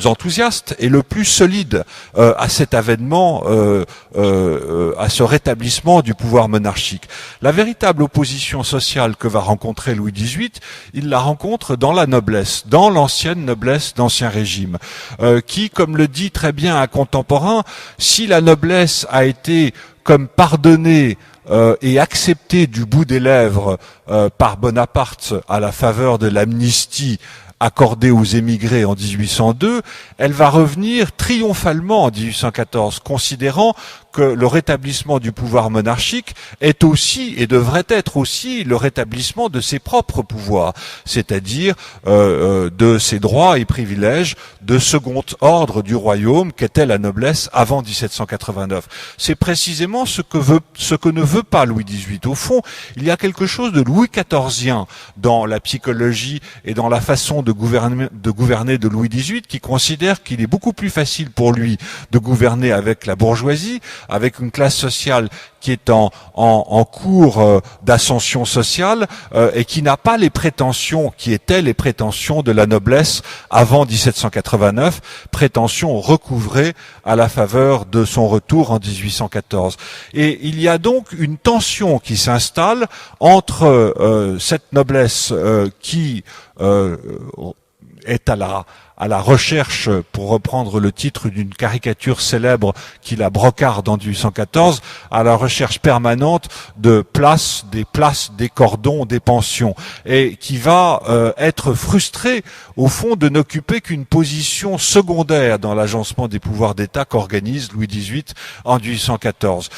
enthousiaste et le plus solide à cet avènement, à ce rétablissement du pouvoir monarchique. La véritable opposition sociale que va rencontrer Louis XVIII, il la rencontre dans la noblesse, dans l'ancienne noblesse d'Ancien Régime, qui, comme le dit très bien un contemporain, si la noblesse a été comme pardonnée et acceptée du bout des lèvres par Bonaparte à la faveur de l'amnistie accordée aux émigrés en 1802, elle va revenir triomphalement en 1814, considérant que le rétablissement du pouvoir monarchique est aussi, et devrait être aussi, le rétablissement de ses propres pouvoirs, c'est-à-dire de ses droits et privilèges de second ordre du royaume qu'était la noblesse avant 1789. C'est précisément ce que ne veut pas Louis XVIII. Au fond, il y a quelque chose de Louis XIVien dans la psychologie et dans la façon de gouverner de Louis XVIII, qui considère qu'il est beaucoup plus facile pour lui de gouverner avec la bourgeoisie, avec une classe sociale qui est en cours d'ascension sociale et qui n'a pas les prétentions qui étaient les prétentions de la noblesse avant 1789, prétentions recouvrées à la faveur de son retour en 1814. Et il y a donc une tension qui s'installe entre cette noblesse qui est à la recherche, pour reprendre le titre d'une caricature célèbre qu'il a brocarde en 1814, à la recherche permanente de places, des cordons, des pensions, et qui va être frustré, au fond, de n'occuper qu'une position secondaire dans l'agencement des pouvoirs d'État qu'organise Louis XVIII en 1814.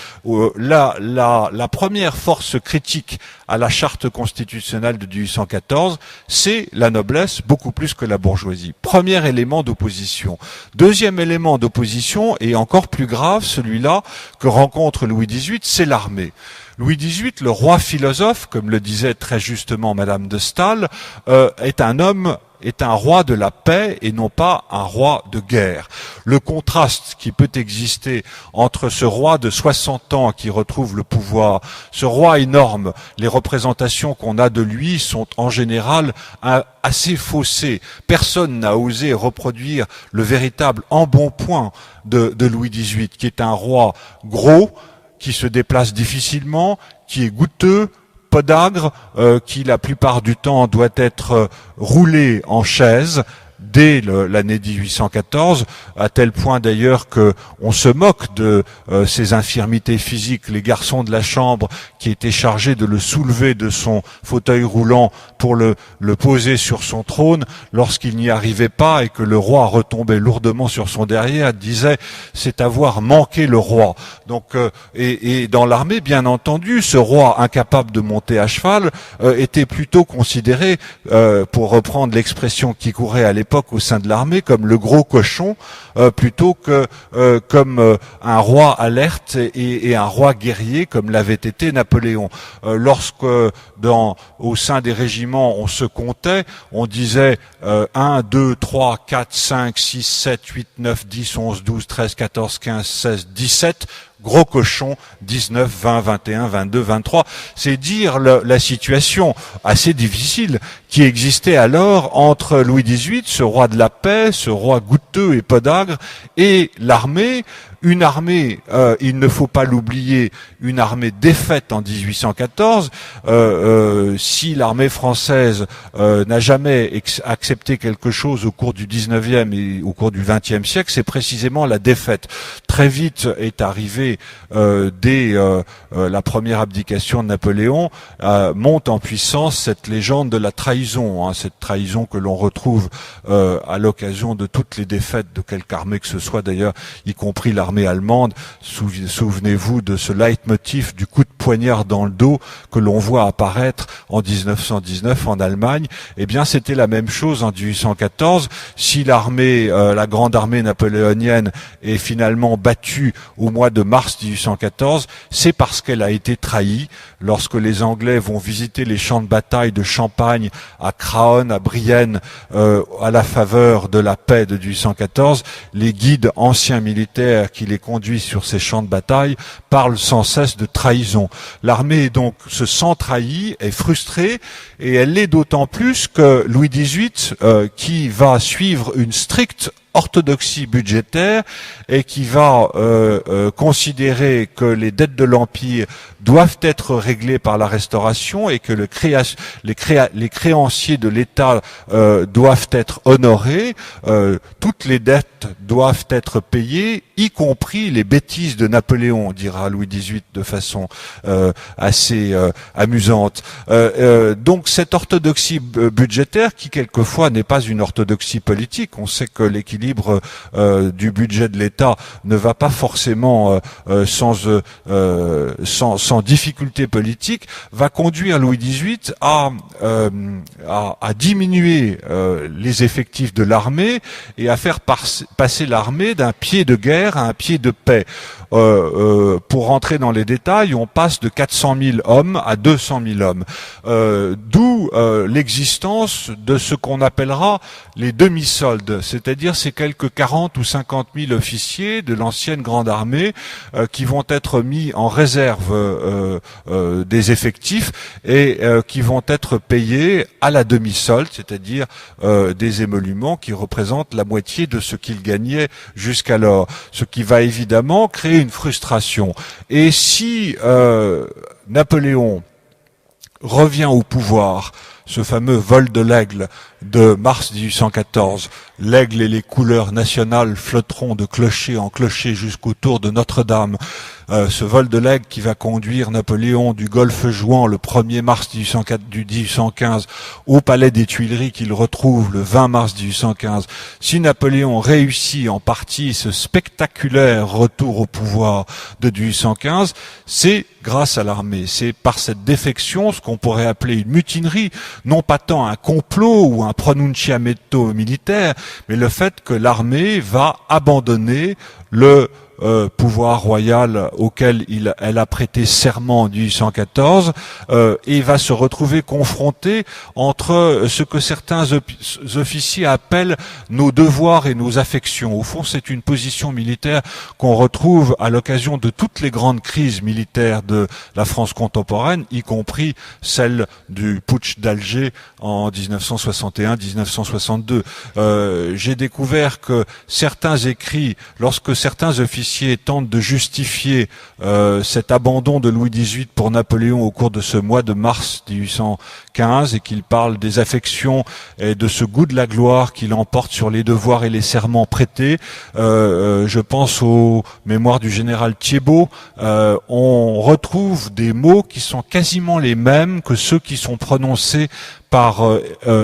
La première force critique à la charte constitutionnelle de 1814, c'est la noblesse, beaucoup plus que la bourgeoisie. Premier élément d'opposition. Deuxième élément d'opposition, et encore plus grave, celui-là que rencontre Louis XVIII, c'est l'armée. Louis XVIII, le roi philosophe, comme le disait très justement Madame de Staël, est un homme est un roi de la paix et non pas un roi de guerre. Le contraste qui peut exister entre ce roi de 60 ans qui retrouve le pouvoir, ce roi énorme, les représentations qu'on a de lui sont en général assez faussées. Personne n'a osé reproduire le véritable embonpoint de Louis XVIII, qui est un roi gros, qui se déplace difficilement, qui est goûteux, podagre, qui la plupart du temps doit être roulé en chaise dès l'année 1814, à tel point d'ailleurs que on se moque de ses infirmités physiques. Les garçons de la chambre qui étaient chargés de le soulever de son fauteuil roulant pour le poser sur son trône, lorsqu'il n'y arrivait pas et que le roi retombait lourdement sur son derrière, disaient c'est avoir manqué le roi. Donc et dans l'armée, bien entendu, ce roi incapable de monter à cheval était plutôt considéré, pour reprendre l'expression qui courait à l'époque au sein de l'armée, comme le gros cochon, plutôt que comme un roi alerte et un roi guerrier comme l'avait été Napoléon. Lorsque au sein des régiments on se comptait, on disait 1, 2, 3, 4, 5, 6, 7, 8, 9, 10, 11, 12, 13, 14, 15, 16, 17, gros cochon, 19, 20, 21, 22, 23. C'est dire la situation assez difficile qui existait alors entre Louis XVIII, ce roi de la paix, ce roi goûteux et podagre, et l'armée. Une armée, il ne faut pas l'oublier, une armée défaite en 1814. Si l'armée française n'a jamais accepté quelque chose au cours du 19e et au cours du 20e siècle, c'est précisément la défaite. Très vite est arrivé, dès la première abdication de Napoléon, monte en puissance cette légende de la trahison, cette trahison que l'on retrouve à l'occasion de toutes les défaites de quelque armée que ce soit, d'ailleurs, y compris l'armée allemande. Souvenez-vous de ce leitmotiv du coup de poignard dans le dos que l'on voit apparaître en 1919 en Allemagne. Eh bien, c'était la même chose en 1814. Si l'armée, la grande armée napoléonienne est finalement battue au mois de mars 1814, c'est parce qu'elle a été trahie. Lorsque les Anglais vont visiter les champs de bataille de Champagne, à Craonne, à Brienne, à la faveur de la paix de 1814, les guides anciens militaires qui les conduisent sur ces champs de bataille parlent sans cesse de trahison. L'armée donc se sent trahie, est frustrée, et elle l'est d'autant plus que Louis XVIII, qui va suivre une stricte orthodoxie budgétaire et qui va considérer que les dettes de l'Empire doivent être réglées par la Restauration et que les créanciers de l'État doivent être honorés. Toutes les dettes doivent être payées, y compris les bêtises de Napoléon, dira Louis XVIII de façon assez amusante. Donc cette orthodoxie budgétaire, qui quelquefois n'est pas une orthodoxie politique, on sait que l'équilibre du budget de l'État ne va pas forcément sans difficulté politique, va conduire Louis XVIII à diminuer les effectifs de l'armée et à faire passer l'armée d'un pied de guerre à un pied de paix. Pour rentrer dans les détails, on passe de 400 000 hommes à 200 000 hommes. D'où l'existence de ce qu'on appellera les demi-soldes, c'est-à-dire ces quelques 40 ou 50 000 officiers de l'ancienne grande armée qui vont être mis en réserve des effectifs et qui vont être payés à la demi-solde, c'est-à-dire des émoluments qui représentent la moitié de ce qu'ils gagnaient jusqu'alors, ce qui va évidemment créer une frustration. Et si Napoléon revient au pouvoir, ce fameux vol de l'aigle de mars 1814, l'aigle et les couleurs nationales flotteront de clocher en clocher jusqu'au tour de Notre-Dame. Ce vol de l'aigle qui va conduire Napoléon du golfe Jouan le 1er mars 1815 au palais des Tuileries qu'il retrouve le 20 mars 1815. Si Napoléon réussit en partie ce spectaculaire retour au pouvoir de 1815, c'est grâce à l'armée. C'est par cette défection, ce qu'on pourrait appeler une mutinerie, non pas tant un complot ou un pronunciamento militaire, mais le fait que l'armée va abandonner le pouvoir royal auquel elle a prêté serment en 1814 et va se retrouver confrontée entre ce que certains officiers appellent nos devoirs et nos affections. Au fond, c'est une position militaire qu'on retrouve à l'occasion de toutes les grandes crises militaires de la France contemporaine, y compris celle du putsch d'Alger en 1961-1962. J'ai découvert que certains écrits, lorsque certains officiers tentent de justifier cet abandon de Louis XVIII pour Napoléon au cours de ce mois de mars 1815 et qu'il parle des affections et de ce goût de la gloire qu'il emporte sur les devoirs et les serments prêtés. Je pense aux mémoires du général Thiébaut. On retrouve des mots qui sont quasiment les mêmes que ceux qui sont prononcés par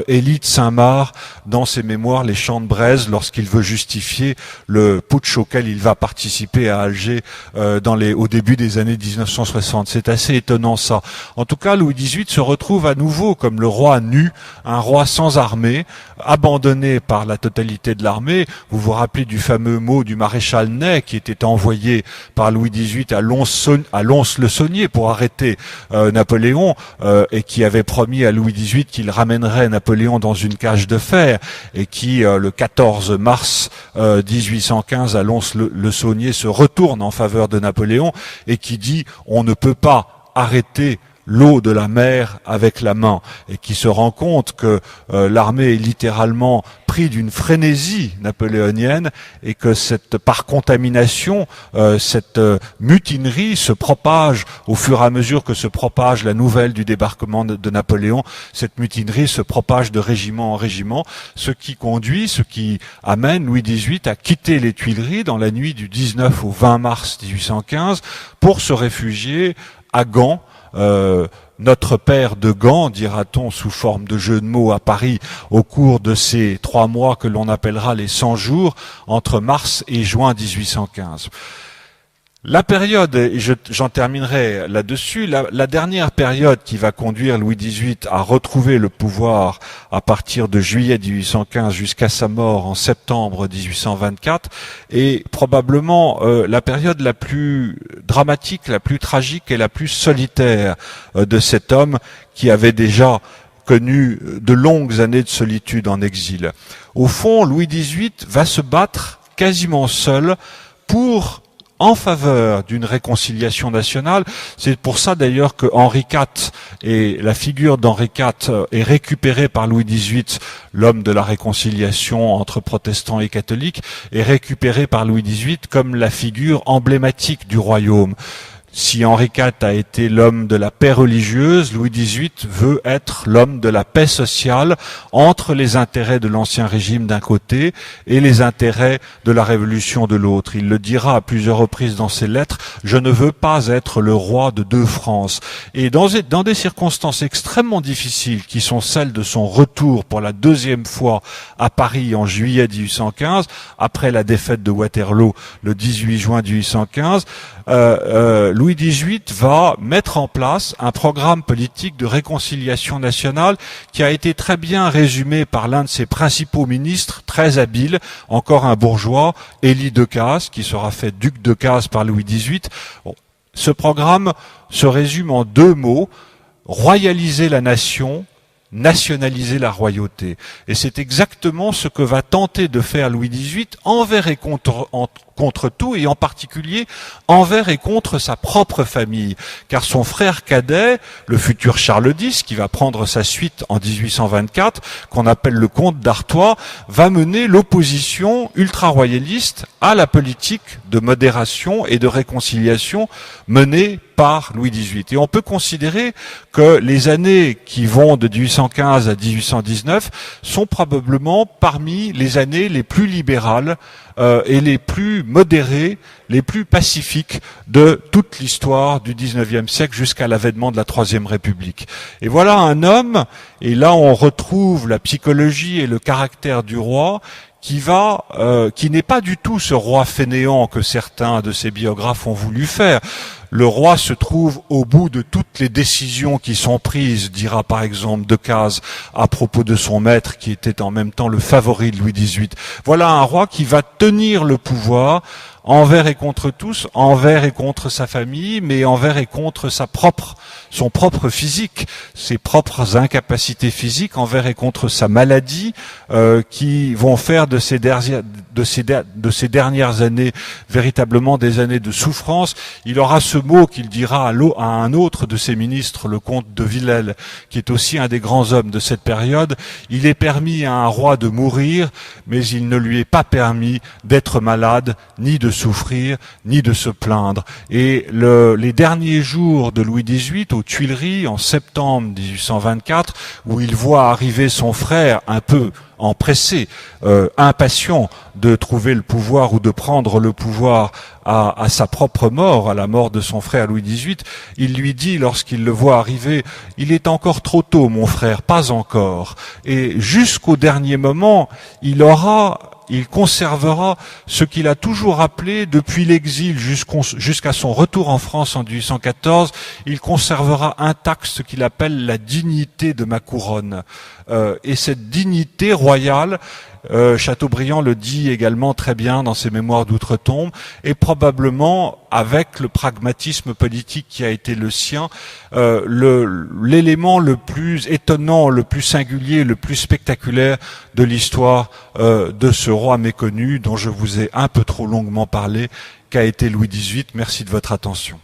Élie de Saint-Marc dans ses mémoires Les Chants de Braise lorsqu'il veut justifier le putsch auquel il va participer à Alger au début des années 1960. C'est assez étonnant ça. En tout cas, Louis XVIII se retrouve à nouveau comme le roi nu, un roi sans armée, abandonné par la totalité de l'armée. Vous vous rappelez du fameux mot du maréchal Ney qui était envoyé par Louis XVIII à Lons-le-Saunier pour arrêter Napoléon et qui avait promis à Louis XVIII qu'il ramènerait Napoléon dans une cage de fer et qui, le 14 mars 1815, à Lons-le-Saunier, se retourne en faveur de Napoléon et qui dit « on ne peut pas arrêter l'eau de la mer avec la main » et qui se rend compte que l'armée est littéralement pris d'une frénésie napoléonienne et que par contamination, cette mutinerie se propage au fur et à mesure que se propage la nouvelle du débarquement de Napoléon. Cette mutinerie se propage de régiment en régiment, ce qui amène Louis XVIII à quitter les Tuileries dans la nuit du 19 au 20 mars 1815 pour se réfugier à Gand. Notre père de Gand, dira-t-on sous forme de jeu de mots à Paris, au cours de ces 3 mois que l'on appellera les 100 jours, entre mars et juin 1815. La période, et j'en terminerai là-dessus, la dernière période qui va conduire Louis XVIII à retrouver le pouvoir à partir de juillet 1815 jusqu'à sa mort en septembre 1824 est probablement la période la plus dramatique, la plus tragique et la plus solitaire de cet homme qui avait déjà connu de longues années de solitude en exil. Au fond, Louis XVIII va se battre quasiment seul en faveur d'une réconciliation nationale. C'est pour ça d'ailleurs que Henri IV et la figure d'Henri IV est récupérée par Louis XVIII, l'homme de la réconciliation entre protestants et catholiques, est récupérée par Louis XVIII comme la figure emblématique du royaume. Si Henri IV a été l'homme de la paix religieuse, Louis XVIII veut être l'homme de la paix sociale entre les intérêts de l'ancien régime d'un côté et les intérêts de la Révolution de l'autre. Il le dira à plusieurs reprises dans ses lettres, « Je ne veux pas être le roi de 2 France ». Et dans des circonstances extrêmement difficiles qui sont celles de son retour pour la 2e fois à Paris en juillet 1815, après la défaite de Waterloo le 18 juin 1815, Louis XVIII va mettre en place un programme politique de réconciliation nationale qui a été très bien résumé par l'un de ses principaux ministres, très habile, encore un bourgeois, Élie Decazes, qui sera fait duc de Cazes par Louis XVIII. Bon, ce programme se résume en 2 mots, royaliser la nation, nationaliser la royauté. Et c'est exactement ce que va tenter de faire Louis XVIII envers et contre tout, et en particulier envers et contre sa propre famille. Car son frère cadet, le futur Charles X, qui va prendre sa suite en 1824, qu'on appelle le comte d'Artois, va mener l'opposition ultra-royaliste à la politique de modération et de réconciliation menée par Louis XVIII. Et on peut considérer que les années qui vont de 1815 à 1819 sont probablement parmi les années les plus libérales et les plus modérées, les plus pacifiques de toute l'histoire du XIXe siècle jusqu'à l'avènement de la Troisième République. Et voilà un homme, et là on retrouve la psychologie et le caractère du roi, qui n'est pas du tout ce roi fainéant que certains de ses biographes ont voulu faire. le roi se trouve au bout de toutes les décisions qui sont prises, dira par exemple Decazes à propos de son maître qui était en même temps le favori de Louis XVIII. Voilà un roi qui va tenir le pouvoir envers et contre tous, envers et contre sa famille, mais envers et contre son propre physique, ses propres incapacités physiques, envers et contre sa maladie, qui vont faire de ces dernières années véritablement des années de souffrance. Il aura ce mot qu'il dira à un autre de ses ministres, le comte de Villèle, qui est aussi un des grands hommes de cette période. Il est permis à un roi de mourir, mais il ne lui est pas permis d'être malade, ni de souffrir, ni de se plaindre. Et les derniers jours de Louis XVIII, aux Tuileries, en septembre 1824, où il voit arriver son frère un peu empressé, impatient de trouver le pouvoir ou de prendre le pouvoir à sa propre mort, à la mort de son frère Louis XVIII, il lui dit, lorsqu'il le voit arriver, « Il est encore trop tôt, mon frère, pas encore. » Et jusqu'au dernier moment, il conservera ce qu'il a toujours appelé, depuis l'exil jusqu'à son retour en France en 1814, il conservera intact ce qu'il appelle la dignité de ma couronne. Et cette dignité royale, Chateaubriand le dit également très bien dans ses mémoires d'outre-tombe, et probablement avec le pragmatisme politique qui a été le sien, l'élément le plus étonnant, le plus singulier, le plus spectaculaire de l'histoire de ce roi méconnu dont je vous ai un peu trop longuement parlé, qu'a été Louis XVIII. Merci de votre attention.